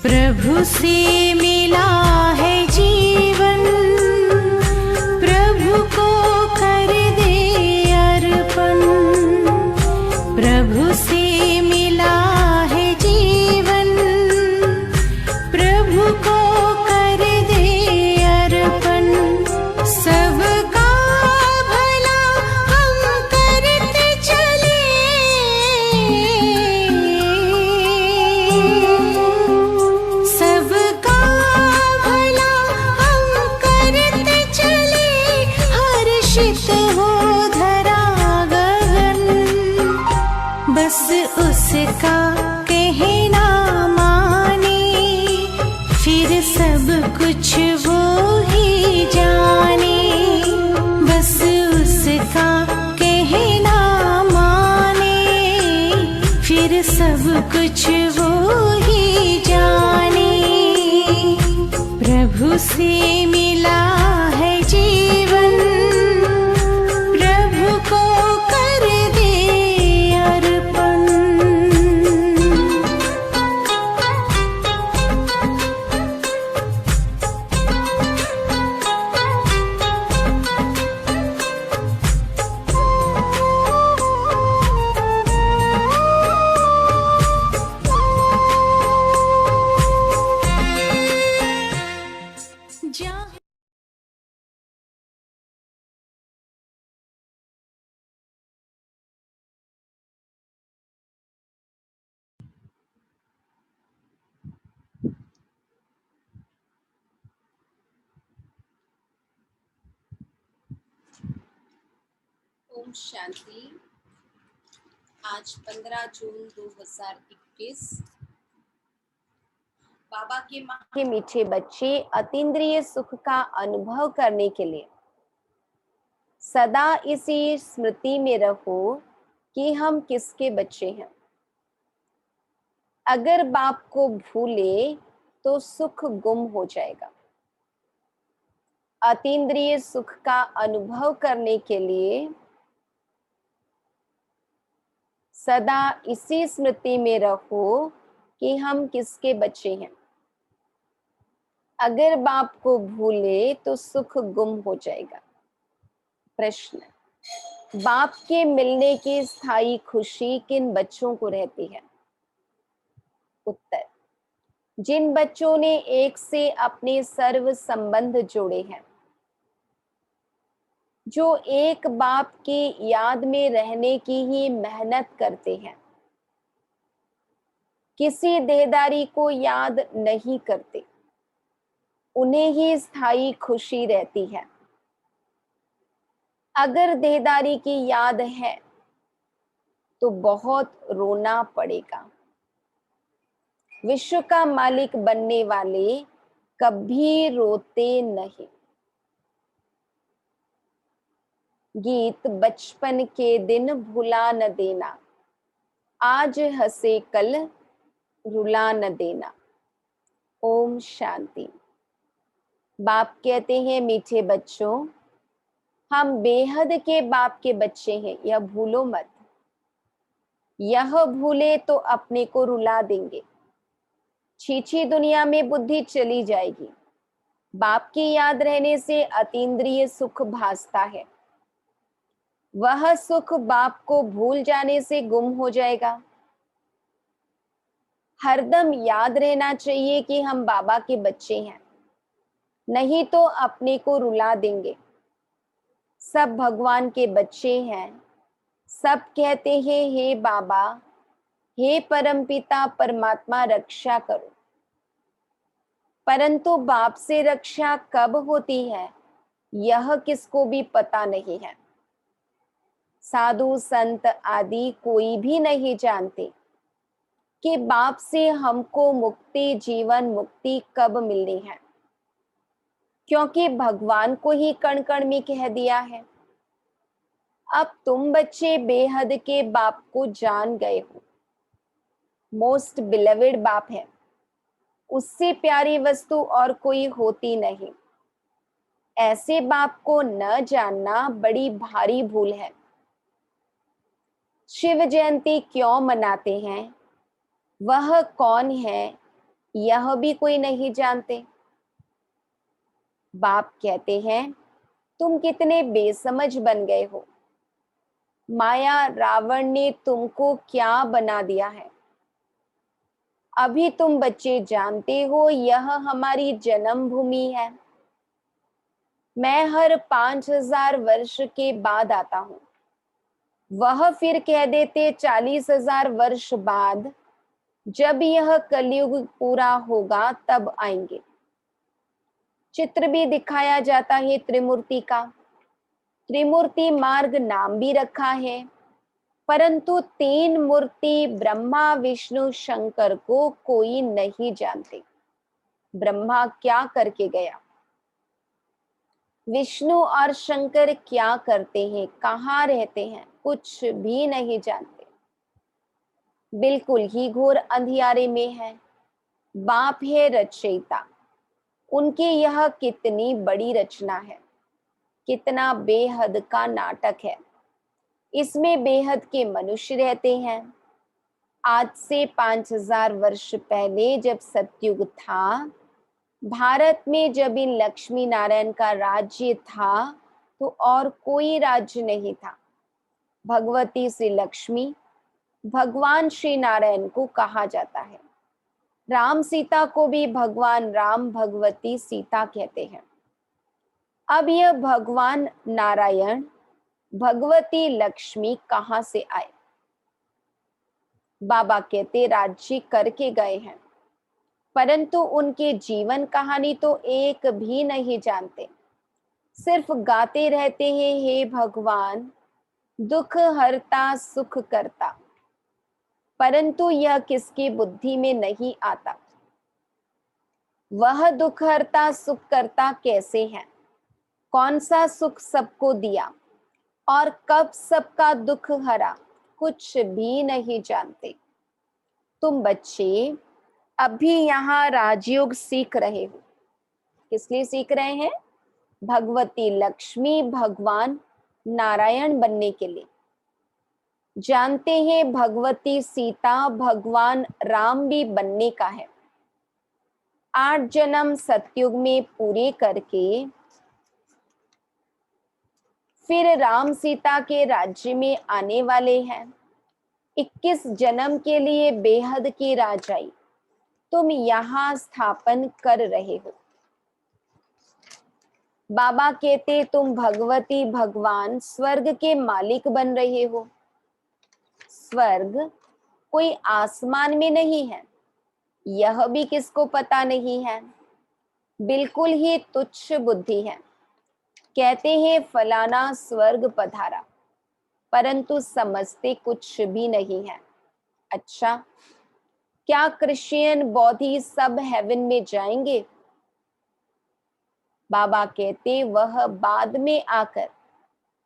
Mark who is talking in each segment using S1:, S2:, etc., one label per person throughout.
S1: प्रभु से मिला है जीवन, प्रभु को कर दे अर्पण। प्रभु से मिला है जीवन, प्रभु को कर दे अर्पण। सबका भला हम करते चले, सबका भला हम करते चले, हर्षित हो धरा गगन। बस उसका कहना माने, फिर सब कुछ वो ही जाने। बस उसका कहना माने, फिर सब कुछ वो ही जाने। प्रभु से मिला है जीवन, प्रभु को कर दे अर्पण।
S2: ओम शांति। आज 15 जून 2021। बाबा के मीठे बच्चे अतीन्द्रिय सुख का अनुभव करने के लिए सदा इसी स्मृति में रहो कि हम किसके बच्चे हैं। अगर बाप को भूले तो सुख गुम हो जाएगा। अतीन्द्रिय सुख का अनुभव करने के लिए सदा इसी स्मृति में रहो कि हम किसके बच्चे हैं। अगर बाप को भूले तो सुख गुम हो जाएगा। प्रश्न, बाप के मिलने की स्थायी खुशी किन बच्चों को रहती है? उत्तर, जिन बच्चों ने एक से अपने सर्व संबंध जोड़े हैं, जो एक बाप की याद में रहने की ही मेहनत करते हैं, किसी देहदारी को याद नहीं करते, उन्हें ही स्थायी खुशी रहती है। अगर देहदारी की याद है तो बहुत रोना पड़ेगा। विश्व का मालिक बनने वाले कभी रोते नहीं। गीत, बचपन के दिन भुला न देना, आज हंसे कल रुला न देना। ओम शांति। बाप कहते हैं, मीठे बच्चों, हम बेहद के बाप के बच्चे हैं, यह भूलो मत। यह भूले तो अपने को रुला देंगे। छीछी दुनिया में बुद्धि चली जाएगी। बाप की याद रहने से अतीन्द्रिय सुख भासता है। वह सुख बाप को भूल जाने से गुम हो जाएगा। हरदम याद रहना चाहिए कि हम बाबा के बच्चे हैं, नहीं तो अपने को रुला देंगे। सब भगवान के बच्चे हैं। सब कहते हैं, हे बाबा, हे परमपिता परमात्मा, रक्षा करो। परंतु बाप से रक्षा कब होती है, यह किसको भी पता नहीं है। साधु संत आदि कोई भी नहीं जानते कि बाप से हमको मुक्ति, जीवन मुक्ति कब मिलनी है, क्योंकि भगवान को ही कण कण में कह दिया है। अब तुम बच्चे बेहद के बाप को जान गए हो। मोस्ट बिलवेड बाप है, उससे प्यारी वस्तु और कोई होती नहीं। ऐसे बाप को न जानना बड़ी भारी भूल है। शिव जयंती क्यों मनाते हैं, वह कौन है, यह भी कोई नहीं जानते। बाप कहते हैं, तुम कितने बेसमझ बन गए हो। माया रावण ने तुमको क्या बना दिया है। अभी तुम बच्चे जानते हो यह हमारी जन्मभूमि है। मैं हर 5000 वर्ष के बाद आता हूं। वह फिर कह देते 40,000 वर्ष बाद, जब यह कलयुग पूरा होगा तब आएंगे। चित्र भी दिखाया जाता है त्रिमूर्ति का। त्रिमूर्ति मार्ग नाम भी रखा है, परंतु तीन मूर्ति ब्रह्मा विष्णु शंकर को कोई नहीं जानते। ब्रह्मा क्या करके गया, विष्णु और शंकर क्या करते हैं, कहाँ रहते हैं, कुछ भी नहीं जानते। बिल्कुल ही घोर अंधियारे में है। बाप है रचयिता। उनकी यह कितनी बड़ी रचना है, कितना बेहद का नाटक है। इसमें बेहद के मनुष्य रहते हैं। आज से 5000 वर्ष पहले जब सतयुग था, भारत में जब इन लक्ष्मी नारायण का राज्य था, तो और कोई राज्य नहीं था। भगवती श्री लक्ष्मी, भगवान श्री नारायण को कहा जाता है। राम सीता को भी भगवान राम भगवती सीता कहते हैं। अब यह भगवान नारायण भगवती लक्ष्मी कहाँ से आए। बाबा कहते राज्य करके गए हैं, परंतु उनके जीवन कहानी तो एक भी नहीं जानते। सिर्फ गाते रहते हैं, हे भगवान दुख हरता सुख करता, परंतु यह किसकी बुद्धि में नहीं आता। वह दुख हरता सुख करता कैसे है, कौन सा सुख सबको दिया और कब सबका दुख हरा, कुछ भी नहीं जानते। तुम बच्चे अभी यहाँ राजयोग सीख रहे हो। किस लिए सीख रहे हैं, भगवती लक्ष्मी भगवान नारायण बनने के लिए। जानते हैं भगवती सीता भगवान राम भी बनने का है। 8 जन्म सतयुग में पूरे करके फिर राम सीता के राज्य में आने वाले हैं। 21 जन्म के लिए बेहद की राजाई तुम यहाँ स्थापन कर रहे हो। बाबा कहते तुम भगवती भगवान स्वर्ग के मालिक बन रहे हो। स्वर्ग कोई आसमान में नहीं है, यह भी किसको पता नहीं है। बिल्कुल ही तुच्छ बुद्धि है। कहते हैं फलाना स्वर्ग पधारा, परंतु समझते कुछ भी नहीं है। अच्छा, क्या क्रिश्चियन बौद्धी सब हेवन में जाएंगे। बाबा कहते वह बाद में आकर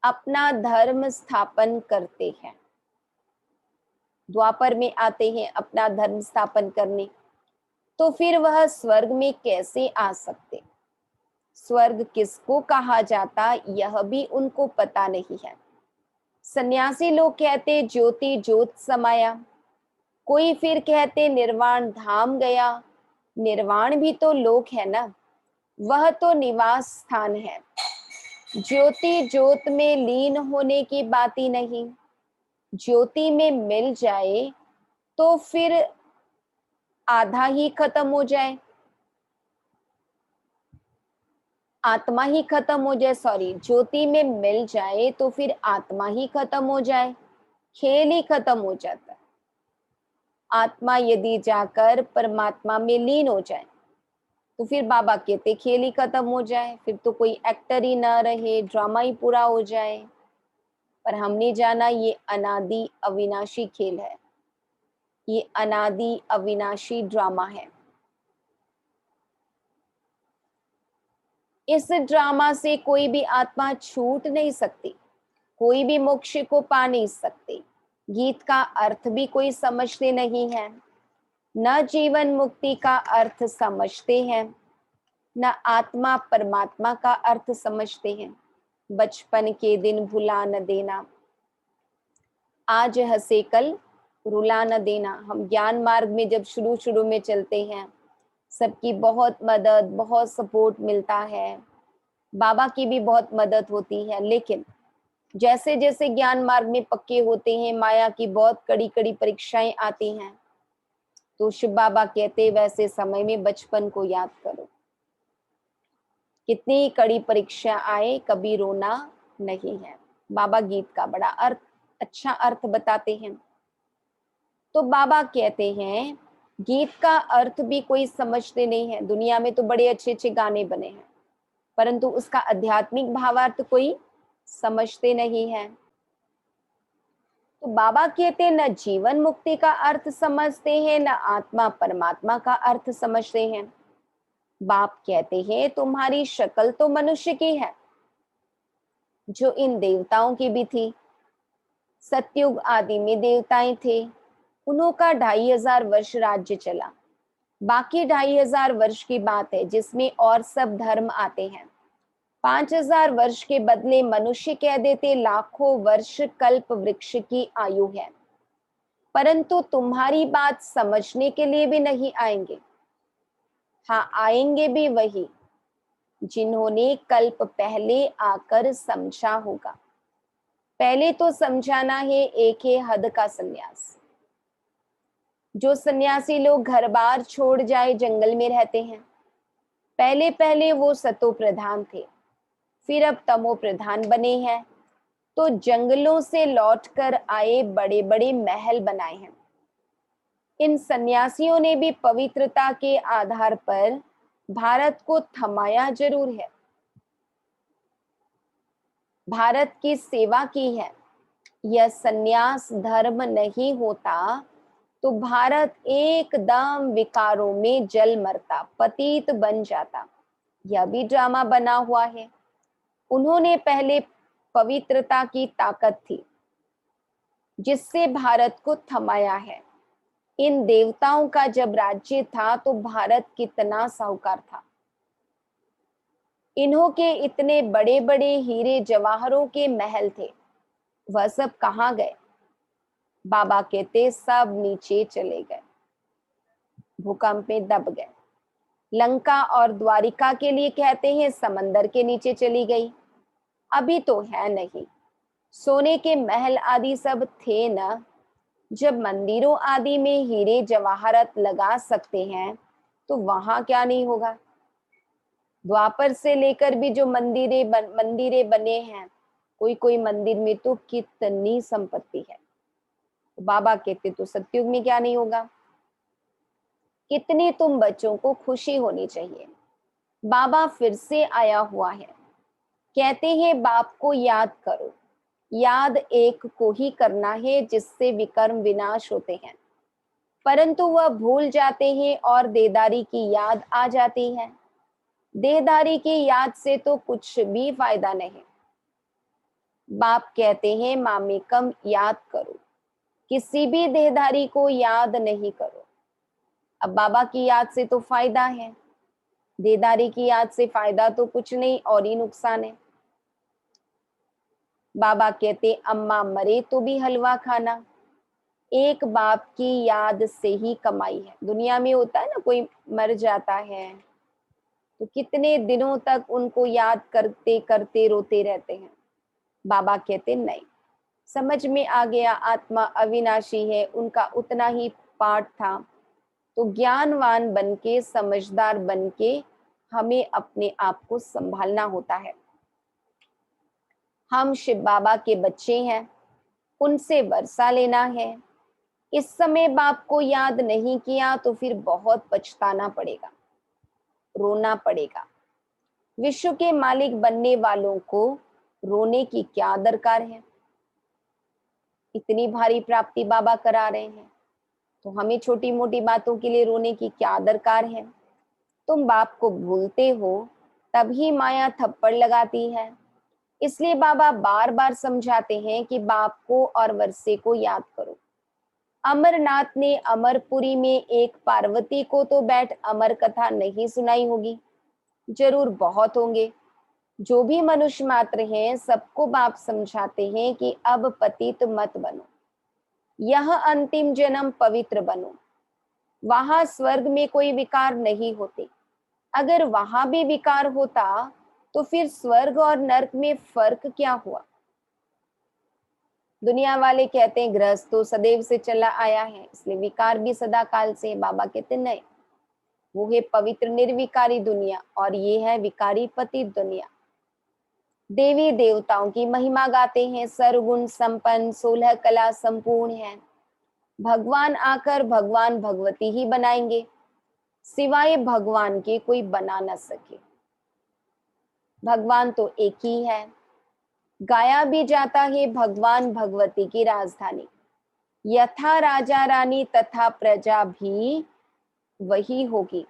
S2: अपना धर्म स्थापन करते हैं। द्वापर में आते हैं अपना धर्म स्थापन करने, तो फिर वह स्वर्ग में कैसे आ सकते। स्वर्ग किसको कहा जाता यह भी उनको पता नहीं है। सन्यासी लोग कहते ज्योति ज्योत समाया, कोई फिर कहते निर्वाण धाम गया। निर्वाण भी तो लोक है ना, वह तो निवास स्थान है। ज्योति ज्योत में लीन होने की बात ही नहीं। ज्योति में मिल जाए तो फिर आधा ही खत्म हो जाए, आत्मा ही खत्म हो जाए। सॉरी, ज्योति में मिल जाए तो फिर आत्मा ही खत्म हो जाए, खेल ही खत्म हो जाता है। आत्मा यदि जाकर परमात्मा में लीन हो जाए तो फिर बाबा कहते खेल ही खत्म हो जाए, फिर तो कोई एक्टर ही ना रहे, ड्रामा ही पूरा हो जाए। पर हमने जाना ये अनादि अविनाशी खेल है, ये अनादि अविनाशी ड्रामा है। इस ड्रामा से कोई भी आत्मा छूट नहीं सकती, कोई भी मोक्ष को पा नहीं सकती। गीत का अर्थ भी कोई समझते नहीं है, न जीवन मुक्ति का अर्थ समझते हैं, न आत्मा परमात्मा का अर्थ समझते हैं। बचपन के दिन भुला न देना, आज हंसे कल रुला न देना। हम ज्ञान मार्ग में जब शुरू में चलते हैं सबकी बहुत मदद, बहुत सपोर्ट मिलता है, बाबा की भी बहुत मदद होती है। लेकिन जैसे जैसे ज्ञान मार्ग में पक्के होते हैं, माया की बहुत कड़ी कड़ी परीक्षाएं आती हैं, तो शिव बाबा कहते वैसे समय में बचपन को याद करो। कितनी कड़ी परीक्षा आए, कभी रोना नहीं है। बाबा गीत का बड़ा अच्छा अर्थ बताते हैं। तो बाबा कहते हैं गीत का अर्थ भी कोई समझते नहीं है। दुनिया में तो बड़े अच्छे अच्छे गाने बने हैं, परंतु उसका आध्यात्मिक भावार्थ कोई समझते नहीं है। तो बाबा कहते हैं न जीवन मुक्ति का अर्थ समझते हैं, न आत्मा परमात्मा का अर्थ समझते हैं। बाप कहते हैं तुम्हारी शक्ल तो मनुष्य की है, जो इन देवताओं की भी थी। सतयुग आदि में देवताएं थे, उन्हों का 2500 वर्ष राज्य चला। बाकी 2500 वर्ष की बात है जिसमें और सब धर्म आते हैं। 5000 वर्ष के बदले मनुष्य कह देते लाखों वर्ष कल्प वृक्ष की आयु है। परंतु तुम्हारी बात समझने के लिए भी नहीं आएंगे। हाँ, आएंगे भी वही जिन्होंने कल्प पहले आकर समझा होगा। पहले तो समझाना है एक है हद का सन्यास। जो सन्यासी लोग घर बार छोड़ जाए जंगल में रहते हैं, पहले पहले वो सतो प्रधान थे, फिर अब तमो प्रधान बने हैं, तो जंगलों से लौटकर आए बड़े बड़े महल बनाए हैं। इन सन्यासियों ने भी पवित्रता के आधार पर भारत को थमाया जरूर है, भारत की सेवा की है। यह सन्यास धर्म नहीं होता तो भारत एकदम विकारों में जल मरता, पतित बन जाता। यह भी ड्रामा बना हुआ है। उन्होंने पहले पवित्रता की ताकत थी जिससे भारत को थमाया है। इन देवताओं का जब राज्य था तो भारत कितना साहूकार था। इन्हों के इतने बड़े बड़े हीरे जवाहरों के महल थे, वह सब कहाँ गए? बाबा कहते सब नीचे चले गए, भूकंप में दब गए। लंका और द्वारिका के लिए कहते हैं समंदर के नीचे चली गई। अभी तो है नहीं। सोने के महल आदि सब थे ना। जब मंदिरों आदि में हीरे जवाहरत लगा सकते हैं तो वहां क्या नहीं होगा। द्वापर से लेकर भी जो मंदिरें बने हैं, कोई कोई मंदिर में तो कितनी संपत्ति है। बाबा कहते तो सतयुग में क्या नहीं होगा। कितनी तुम बच्चों को खुशी होनी चाहिए। बाबा फिर से आया हुआ है। कहते हैं बाप को याद करो। याद एक को ही करना है जिससे विकर्म विनाश होते हैं, परंतु वह भूल जाते हैं और देदारी की याद आ जाती है। देदारी की याद से तो कुछ भी फायदा नहीं। बाप कहते हैं मामेकम याद करो, किसी भी देहधारी को याद नहीं करो। अब बाबा की याद से तो फायदा है, देदारी की याद से फायदा तो कुछ नहीं और ही नुकसान है। बाबा कहते अम्मा मरे तो भी हलवा खाना। एक बाप की याद से ही कमाई है। दुनिया में होता है ना, कोई मर जाता है तो कितने दिनों तक उनको याद करते करते रोते रहते हैं। बाबा कहते नहीं, समझ में आ गया आत्मा अविनाशी है, उनका उतना ही पाठ था। तो ज्ञानवान बनके, समझदार बनके हमें अपने आप को संभालना होता है। हम शिव बाबा के बच्चे हैं, उनसे वर्षा लेना है। इस समय बाप को याद नहीं किया तो फिर बहुत पछताना पड़ेगा, रोना पड़ेगा। विश्व के मालिक बनने वालों को रोने की क्या दरकार है। इतनी भारी प्राप्ति बाबा करा रहे हैं तो हमें छोटी मोटी बातों के लिए रोने की क्या दरकार है। तुम बाप को भूलते हो तभी माया थप्पड़ लगाती है। इसलिए बाबा बार बार समझाते हैं कि बाप को और वर्षे को याद करो। अमरनाथ ने अमरपुरी में एक पार्वती को तो बैठ अमर कथा नहीं सुनाई होगी, जरूर बहुत होंगे। जो भी मनुष्य मात्र हैं सबको बाप समझाते हैं कि अब पतित मत बनो, यह अंतिम जन्म पवित्र बनो। वहां स्वर्ग में कोई विकार नहीं होते। अगर वहां भी विकार होता तो फिर स्वर्ग और नरक में फर्क क्या हुआ? दुनिया वाले कहते हैं गृहस्थ तो सदैव से चला आया है, इसलिए विकार भी सदा काल से। बाबा कहते नहीं, वो है पवित्र निर्विकारी दुनिया और ये है विकारी पतित दुनिया। देवी देवताओं की महिमा गाते हैं, सर्वगुण संपन्न, 16 कला संपूर्ण है। भगवान आकर भगवान भगवती ही बनाएंगे, सिवाय भगवान के कोई बना न सके। भगवान तो एक ही है। गाया भी जाता है भगवान भगवती की राजधानी, यथा राजा रानी तथा प्रजा भी वही होगी।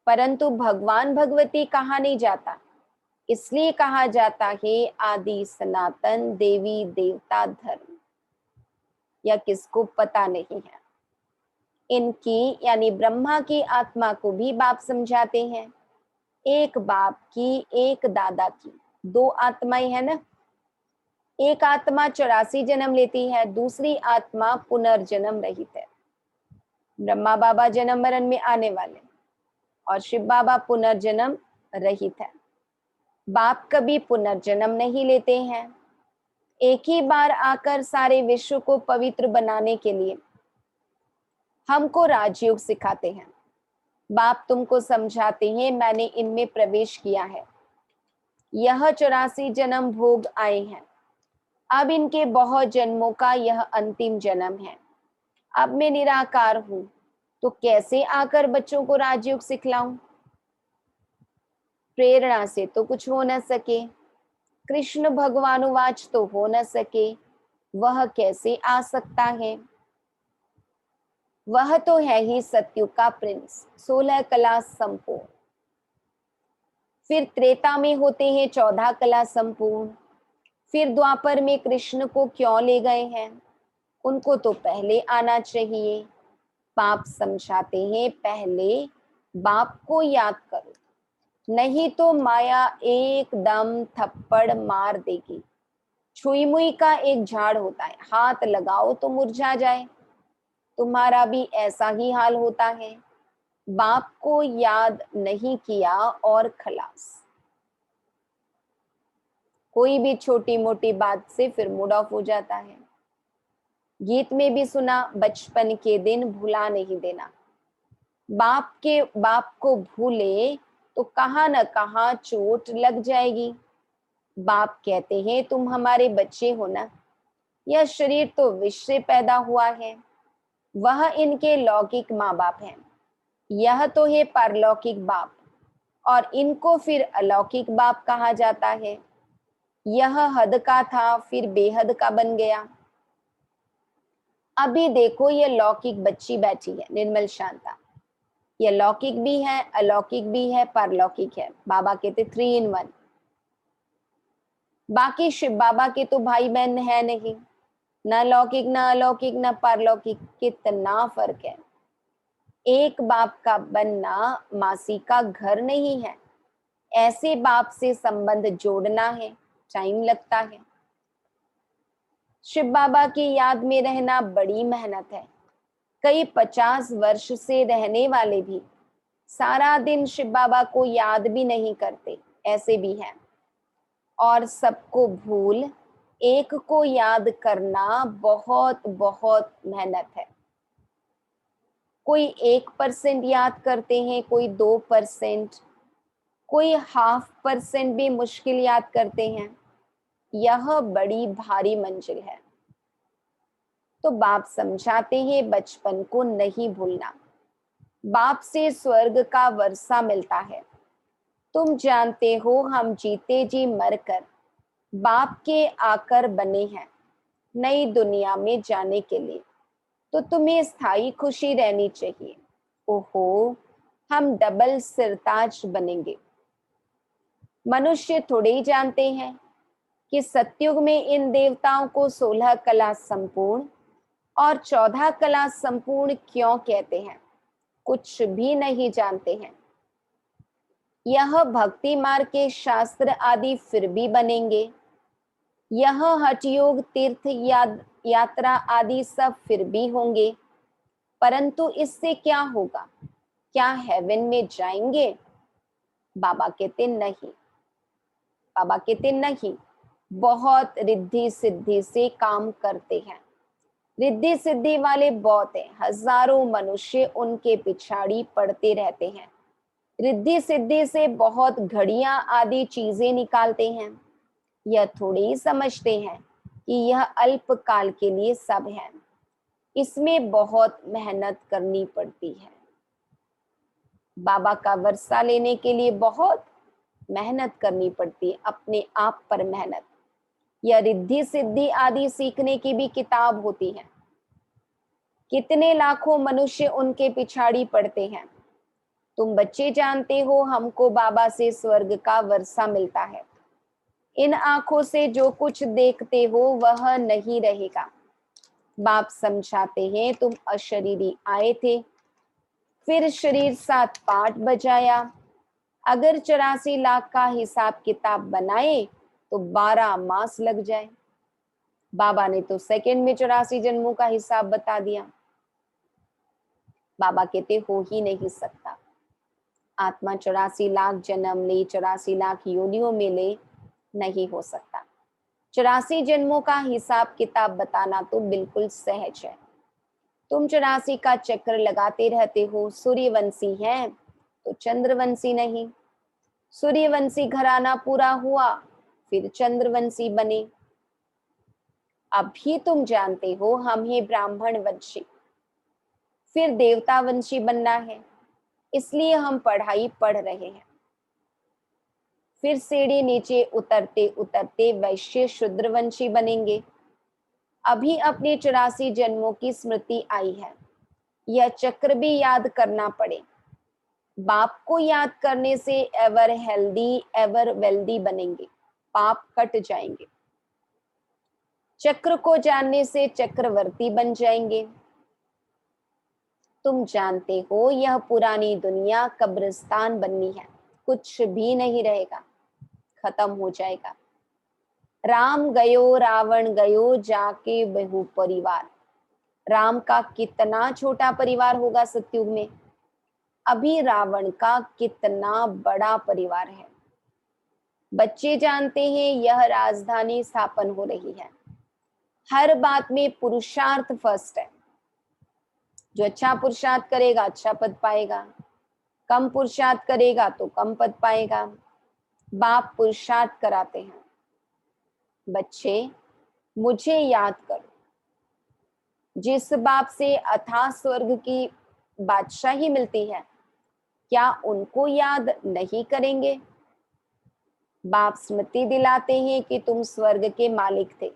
S2: परंतु भगवान भगवती कहा नहीं जाता, इसलिए कहा जाता है आदि सनातन देवी देवता धर्म। या किसको पता नहीं है। इनकी यानी ब्रह्मा की आत्मा को भी बाप समझाते हैं। एक बाप की, एक दादा की, दो आत्माएं है ना। एक आत्मा 84 जन्म लेती है, दूसरी आत्मा पुनर्जन्म रहित है। ब्रह्मा बाबा जन्म मरण में आने वाले और शिव बाबा पुनर्जन्म रहित है। बाप कभी पुनर्जन्म नहीं लेते हैं। एक ही बार आकर सारे विश्व को पवित्र बनाने के लिए हमको राजयोग सिखाते हैं। बाप तुमको समझाते हैं मैंने इनमें प्रवेश किया है, यह 84 जन्म भोग आए हैं, अब इनके बहुत जन्मों का यह अंतिम जन्म है। अब मैं निराकार हूं, तो कैसे आकर बच्चों को राजयोग सिखलाऊं? प्रेरणा से तो कुछ हो न सके, कृष्ण भगवानुवाच तो हो न सके, वह कैसे आ सकता है? वह तो है ही सत्युग का प्रिंस, 16 कला संपूर्ण। फिर त्रेता में होते हैं 14 कला संपूर्ण। फिर द्वापर में कृष्ण को क्यों ले गए हैं? उनको तो पहले आना चाहिए। बाप समझाते हैं पहले बाप को याद करो, नहीं तो माया एकदम थप्पड़ मार देगी। छुई मुई का एक झाड़ होता है, हाथ लगाओ तो मुरझा जाए। तुम्हारा भी ऐसा ही हाल होता है। बाप को याद नहीं किया और खलास। कोई भी छोटी मोटी बात से फिर मूड ऑफ हो जाता है। गीत में भी सुना, बचपन के दिन भुला नहीं देना। बाप को भूले तो कहाँ न कहाँ चोट लग जाएगी। बाप कहते हैं तुम हमारे बच्चे हो ना, यह शरीर तो विष से पैदा हुआ है, वह इनके लौकिक माँ बाप हैं, यह तो है परलौकिक बाप, और इनको फिर अलौकिक बाप कहा जाता है। यह हद का था फिर बेहद का बन गया। अभी देखो ये लौकिक बच्ची बैठी है निर्मल शांता, ये लौकिक भी है अलौकिक भी है परलौकिक है। बाबा कहते 3 in 1। बाकी शिव बाबा के तो भाई बहन है नहीं, ना लौकिक ना अलौकिक ना परलौकिक, कितना फर्क है। एक बाप का बनना मासी का घर नहीं है, ऐसे बाप से संबंध जोड़ना है, टाइम लगता है। शिव बाबा की याद में रहना बड़ी मेहनत है। कई 50 वर्ष से रहने वाले भी सारा दिन शिव बाबा को याद भी नहीं करते, ऐसे भी हैं। और सबको भूल एक को याद करना बहुत बहुत मेहनत है। कोई 1% याद करते हैं, कोई 2%, कोई 0.5% भी मुश्किल याद करते हैं। यह बड़ी भारी मंजिल है। तो बाप समझाते हैं बचपन को नहीं भूलना। बाप से स्वर्ग का वर्षा मिलता है। तुम जानते हो हम जीते जी मरकर बाप के आकर बने हैं नई दुनिया में जाने के लिए, तो तुम्हें स्थायी खुशी रहनी चाहिए। ओहो, हम डबल सिरताज बनेंगे। मनुष्य थोड़े ही जानते हैं कि सतयुग में इन देवताओं को 16 कला संपूर्ण और 14 कला संपूर्ण क्यों कहते हैं, कुछ भी नहीं जानते हैं। यह भक्ति मार्ग के शास्त्र आदि फिर भी बनेंगे, यह हठयोग तीर्थ यात्रा आदि सब फिर भी होंगे, परंतु इससे क्या होगा? क्या हेवन में जाएंगे? बाबा कहते नहीं। बाबा कहते नहीं, बहुत रिद्धि सिद्धि से काम करते हैं। रिद्धि सिद्धि वाले बहुत हैं, हजारों मनुष्य उनके पिछाड़ी पड़ते रहते हैं। रिद्धि सिद्धि से बहुत घड़ियां आदि चीजें निकालते हैं। यह थोड़ी ही समझते हैं कि यह अल्प काल के लिए सब है। इसमें बहुत मेहनत करनी पड़ती है। बाबा का वर्षा लेने के लिए बहुत मेहनत करनी पड़ती है, अपने आप पर मेहनत। यह रिद्धि सिद्धि आदि सीखने की भी किताब होती है। कितने लाखों मनुष्य उनके पिछाड़ी पड़ते हैं। तुम बच्चे जानते हो, हमको बाबा से स्वर्ग का वर्षा मिलता है। इन आंखों से जो कुछ देखते हो वह नहीं रहेगा। बाप समझाते हैं, तुम अशरीरी आए थे, फिर शरीर साथ पाठ बजाया। अगर 84 लाख का हिसाब किताब बनाए तो 12 मास लग जाए। बाबा ने तो सेकंड में 84 जन्मों का हिसाब बता दिया। बाबा कहते हो ही नहीं सकता। आत्मा 84 लाख जन्म ले, 84 लाख योनियों में ले, नहीं हो सकता। 84 जन्मों का हिसाब किताब बताना तो बिल्कुल सहज है। तुम 84 का चक्र लगाते रहते हो। सूर्यवंशी है तो चंद्रवंशी नहीं। सूर्यवंशी घराना पूरा हुआ, फिर चंद्रवंशी बने। अभी तुम जानते हो हम ही ब्राह्मण वंशी, फिर देवता वंशी बनना है, इसलिए हम पढ़ाई पढ़ रहे हैं। फिर सीढ़ी नीचे उतरते उतरते वैश्य शूद्रवंशी बनेंगे। अभी अपने 84 जन्मों की स्मृति आई है, यह चक्र भी याद करना पड़े। बाप को याद करने से एवर हेल्दी एवर वेल्दी बनेंगे, पाप कट जाएंगे। चक्र को जानने से चक्रवर्ती बन जाएंगे। तुम जानते हो यह पुरानी दुनिया कब्रिस्तान बननी है, कुछ भी नहीं रहेगा, खत्म हो जाएगा। राम गयो रावण गयो जाके बहु परिवार। राम का कितना छोटा परिवार होगा सतयुग में, अभी रावण का कितना बड़ा परिवार है। बच्चे जानते हैं यह राजधानी स्थापन हो रही है। हर बात में पुरुषार्थ फर्स्ट है। जो अच्छा पुरुषार्थ करेगा अच्छा पद पाएगा, कम पुरुषार्थ करेगा तो कम पद पाएगा। बाप पुरुषार्थ कराते हैं। बच्चे मुझे याद करो। जिस बाप से अथाह स्वर्ग की बादशाही मिलती है, क्या उनको याद नहीं करेंगे? बाप स्मृति दिलाते हैं कि तुम स्वर्ग के मालिक थे,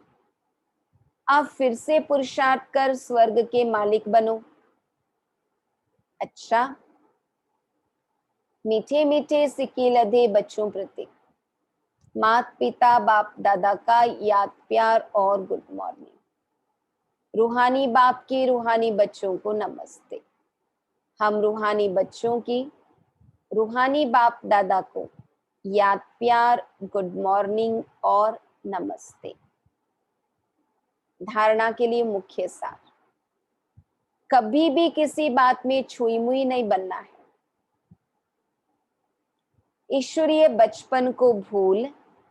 S2: अब फिर से पुरुषार्थ कर स्वर्ग के मालिक बनो। अच्छा, मीठे मीठे सिक्के लदे बच्चों प्रति माता पिता बाप दादा का याद प्यार और गुड मॉर्निंग। रूहानी बाप की रूहानी बच्चों को नमस्ते। हम रूहानी बच्चों की रूहानी बाप दादा को याद प्यार गुड मॉर्निंग और नमस्ते। धारणा के लिए मुख्य सार, कभी भी किसी बात में छुई मुई नहीं बनना है। ईश्वरीय बचपन को भूल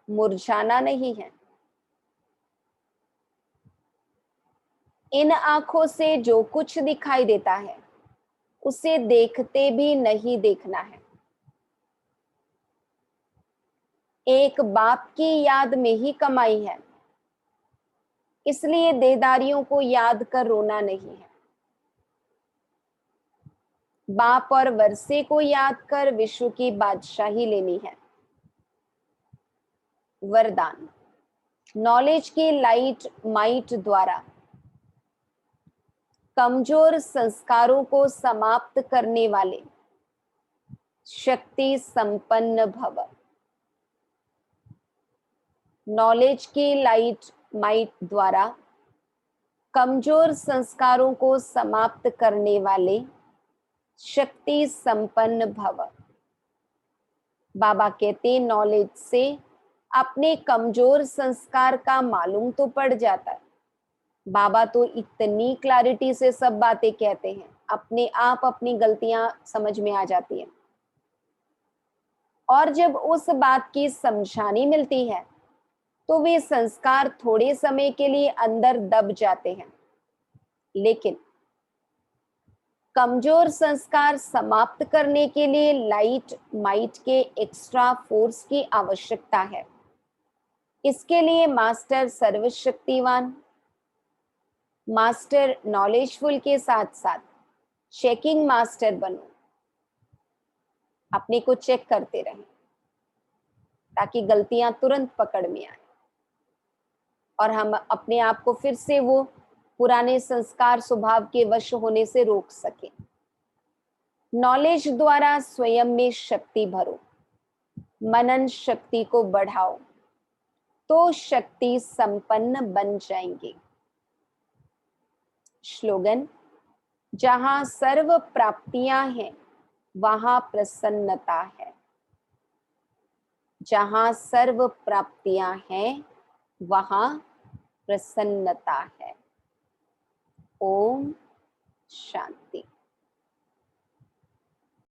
S2: मुरझाना नहीं है। इन आंखों से जो कुछ दिखाई देता है उसे देखते भी नहीं देखना है। एक बाप की याद में ही कमाई है, इसलिए देदारियों को याद कर रोना नहीं है। बाप और वर्षे को याद कर विश्व की बादशाही लेनी है। वरदान, नॉलेज की लाइट माइट द्वारा कमजोर संस्कारों को समाप्त करने वाले शक्ति संपन्न भव। नॉलेज की लाइट माइट द्वारा कमजोर संस्कारों को समाप्त करने वाले शक्ति संपन्न भव। बाबा कहते नॉलेज से अपने कमजोर संस्कार का मालूम तो पड़ जाता है। बाबा तो इतनी क्लैरिटी से सब बातें कहते हैं, अपने आप अपनी गलतियां समझ में आ जाती है। और जब उस बात की समझानी मिलती है तो वे संस्कार थोड़े समय के लिए अंदर दब जाते हैं, लेकिन कमजोर संस्कार समाप्त करने के लिए लाइट माइट के एक्स्ट्रा फोर्स की आवश्यकता है। इसके लिए मास्टर सर्वशक्तिवान, मास्टर नॉलेजफुल के साथ साथ चेकिंग मास्टर बनो। अपने को चेक करते रहें ताकि गलतियां तुरंत पकड़ में आए और हम अपने आप को फिर से वो पुराने संस्कार स्वभाव के वश होने से रोक सकें। नॉलेज द्वारा स्वयं में शक्ति भरो, मनन शक्ति को बढ़ाओ, तो शक्ति संपन्न बन जाएंगे। स्लोगन: जहां सर्व प्राप्तियां हैं वहां प्रसन्नता है। जहां सर्व प्राप्तियां हैं वहां प्रसन्नता है। ओम शांति।